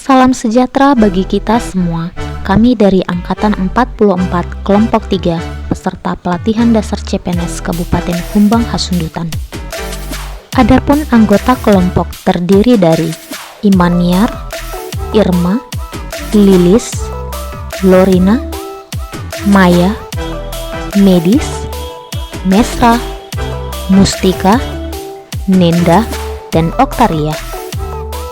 Salam sejahtera bagi kita semua. Kami dari Angkatan 44 Kelompok 3, peserta pelatihan dasar CPNS Kabupaten Humbang Hasundutan. Adapun anggota kelompok terdiri dari Imaniar, Irma, Lilis, Lorina, Maya, Medis, Mesra, Mustika, Nenda, dan Oktaria.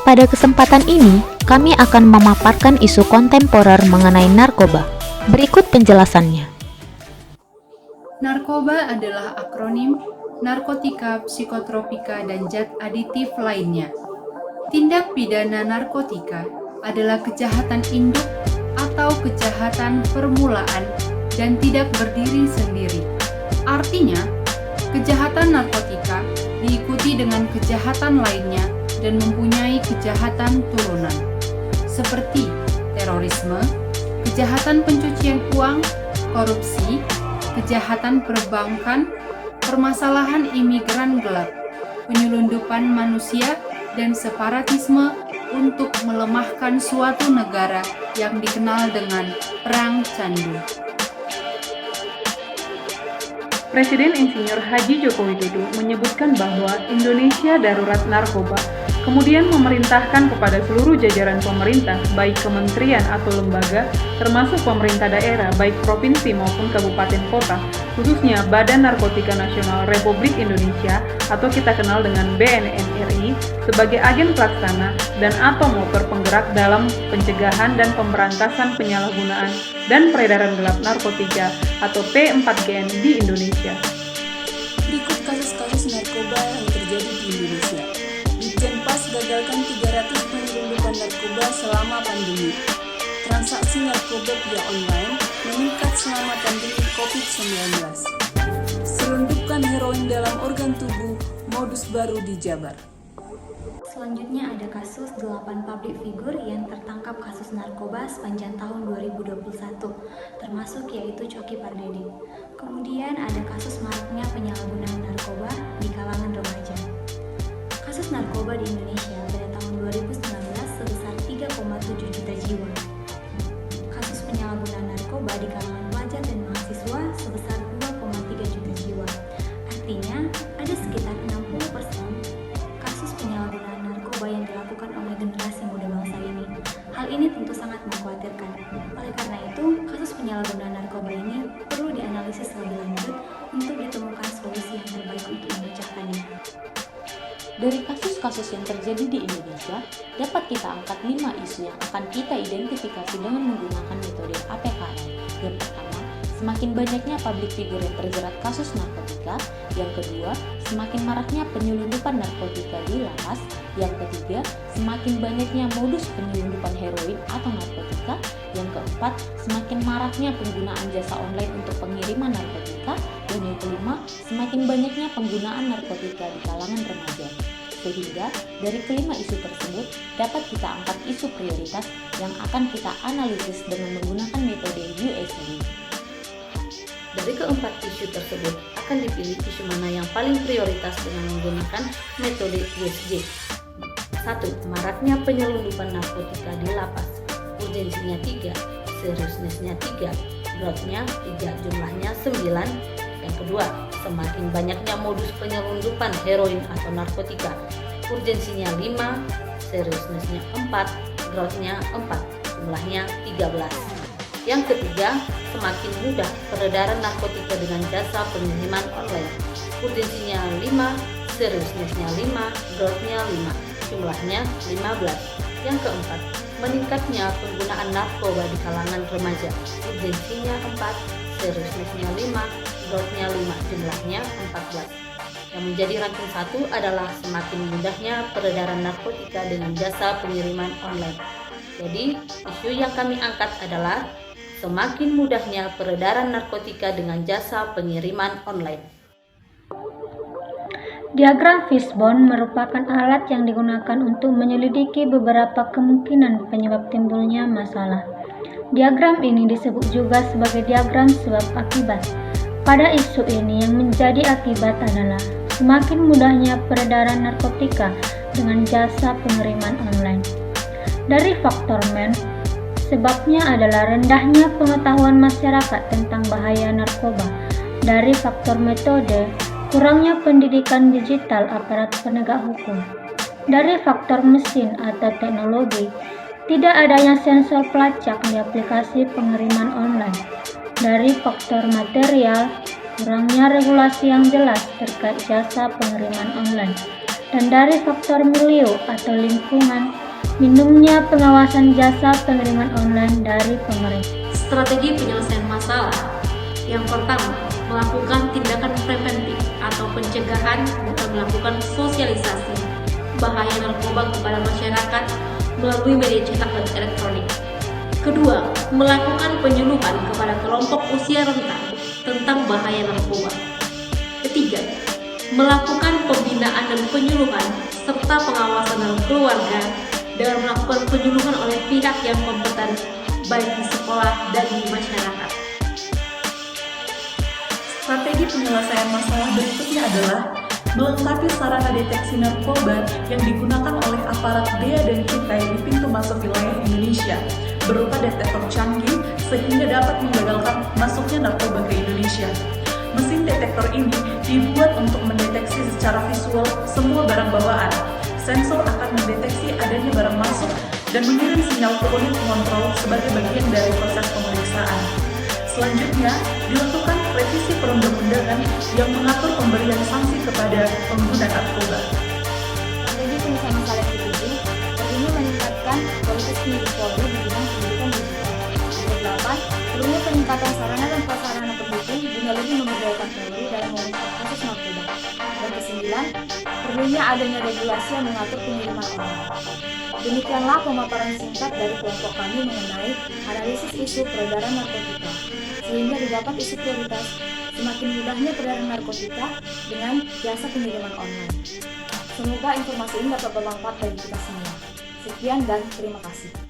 Pada kesempatan ini, kami akan memaparkan isu kontemporer mengenai narkoba. Berikut penjelasannya. Narkoba adalah akronim narkotika, psikotropika, dan zat aditif lainnya. Tindak pidana narkotika adalah kejahatan induk atau kejahatan permulaan dan tidak berdiri sendiri. Artinya, kejahatan narkotika diikuti dengan kejahatan lainnya dan mempunyai kejahatan turunan, seperti terorisme, kejahatan pencucian uang, korupsi, kejahatan perbankan, permasalahan imigran gelap, penyelundupan manusia, dan separatisme untuk melemahkan suatu negara yang dikenal dengan Perang Candu. Presiden Insinyur Haji Joko Widodo menyebutkan bahwa Indonesia darurat narkoba, kemudian memerintahkan kepada seluruh jajaran pemerintah, baik kementerian atau lembaga, termasuk pemerintah daerah, baik provinsi maupun kabupaten kota, khususnya Badan Narkotika Nasional Republik Indonesia atau kita kenal dengan BNNRI, sebagai agen pelaksana dan atau motor penggerak dalam pencegahan dan pemberantasan penyalahgunaan dan peredaran gelap narkotika atau P4GN di Indonesia. Berikut kasus-kasus narkoba yang terjadi di Indonesia. Ditjenpas gagalkan 300 penyelundupan narkoba selama pandemi. Transaksi narkoba via online meningkat selama pandemi COVID-19. Selundupan heroin dalam organ tubuh, modus baru di Jabar. Selanjutnya ada kasus 8 public figure yang tertangkap kasus narkoba sepanjang tahun 2021, termasuk yaitu Coki Pardede. Kemudian ada kasus maraknya penyalahgunaan narkoba di kalangan remaja. Kasus narkoba di Indonesia pada tahun 2019 sebesar 3,7 juta jiwa. Kasus penyalahgunaan narkoba di kalangan pelajar dan mahasiswa sebesar 2,3 juta jiwa. Artinya, ada sekitar 60% kasus penyalahgunaan narkoba yang dilakukan oleh generasi muda bangsa ini. Hal ini tentu sangat mengkhawatirkan. Oleh karena itu, kasus penyalahgunaan narkoba ini perlu dianalisis lebih lanjut untuk ditemukan solusi yang terbaik untuk memecahkannya. Dari kasus-kasus yang terjadi di Indonesia, dapat kita angkat 5 isu yang akan kita identifikasi dengan menggunakan metode APKN. Yang pertama, semakin banyaknya public figure yang terjerat kasus narkotika. Yang kedua, semakin maraknya penyelundupan narkotika di lapas. Yang ketiga, semakin banyaknya modus penyelundupan heroin atau narkotika. Yang keempat, semakin maraknya penggunaan jasa online untuk pengiriman narkotika. Dan yang kelima, semakin banyaknya penggunaan narkotika di kalangan remaja. Sehingga dari kelima isu tersebut dapat kita angkat isu prioritas yang akan kita analisis dengan menggunakan metode USG. Dari keempat isu tersebut akan dipilih isu mana yang paling prioritas dengan menggunakan metode USG. 1. Maraknya penyelundupan narkotika di lapas. Urgensinya 3, seriousness-nya 3, growth-nya 3, jumlahnya 9. Yang kedua, semakin banyaknya modus penyelundupan heroin atau narkotika. Urgensinya 5, seriousness-nya 4, growth-nya 4, jumlahnya 13. Yang ketiga, semakin mudah peredaran narkotika dengan jasa pengiriman online. Urgensinya 5, seriousness-nya 5, growth-nya 5, jumlahnya 15. Yang keempat, meningkatnya penggunaan narkoba di kalangan remaja. Urgensinya 4, seriousness-nya 5, growth-nya 5, jumlahnya 14. Yang menjadi ranking 1 adalah semakin mudahnya peredaran narkotika dengan jasa pengiriman online. Jadi, isu yang kami angkat adalah semakin mudahnya peredaran narkotika dengan jasa pengiriman online. Diagram fishbone merupakan alat yang digunakan untuk menyelidiki beberapa kemungkinan penyebab timbulnya masalah. Diagram ini disebut juga sebagai diagram sebab akibat. Pada isu ini yang menjadi akibat adalah semakin mudahnya peredaran narkotika dengan jasa pengiriman online. Dari faktor men, sebabnya adalah rendahnya pengetahuan masyarakat tentang bahaya narkoba. Dari faktor metode, kurangnya pendidikan digital aparat penegak hukum. Dari faktor mesin atau teknologi, tidak adanya sensor pelacak di aplikasi pengiriman online. Dari faktor material, kurangnya regulasi yang jelas terkait jasa pengiriman online. Dan dari faktor milieu atau lingkungan, minimnya pengawasan jasa pengiriman online dari pemerintah. Strategi penyelesaian masalah. Yang pertama, melakukan tindakan preventif atau pencegahan bukan melakukan sosialisasi bahaya narkoba kepada masyarakat melalui media cetak dan elektronik. Kedua, melakukan penyuluhan kepada kelompok usia rentan tentang bahaya narkoba. Ketiga, melakukan pembinaan dan penyuluhan serta pengawasan dalam keluarga dengan melakukan penyuluhan oleh pihak yang kompeten baik di sekolah dan di masyarakat. Strategi penyelesaian masalah berikutnya adalah melengkapi sarana deteksi narkoba yang digunakan oleh aparat bea dan cukai di pintu masuk wilayah Indonesia berupa detektor canggih sehingga dapat menggagalkan masuknya narkoba ke Indonesia. Mesin detektor ini dibuat untuk mendeteksi secara visual semua barang bawaan. Sensor akan mendeteksi adanya barang masuk dan mengirim sinyal ke unit pengontrol sebagai bagian dari proses pemeriksaan. Selanjutnya, dilakukan revisi perundang-undangan yang mengatur pemberian sanksi kepada pengguna narkoba. Strategi penyelesaian masalah yang ketujuh, perlunya meningkatkan kualitas pendidik Polri di bidang pendidikan digital. Yang kedelapan, perlunya peningkatan sarana dan prasarana pendukung guna lebih memberdayakan Polri dalam mengungkap kasus narkoba. Dan kesembilan, perlunya adanya regulasi yang mengatur pengiriman online. Demikianlah pemaparan singkat dari kelompok kami mengenai analisis isu peredaran narkotika, sehingga didapat isu prioritas semakin mudahnya peredaran narkotika dengan jasa pengiriman online. Semoga informasi ini dapat bermanfaat bagi kita semua. Sekian dan terima kasih.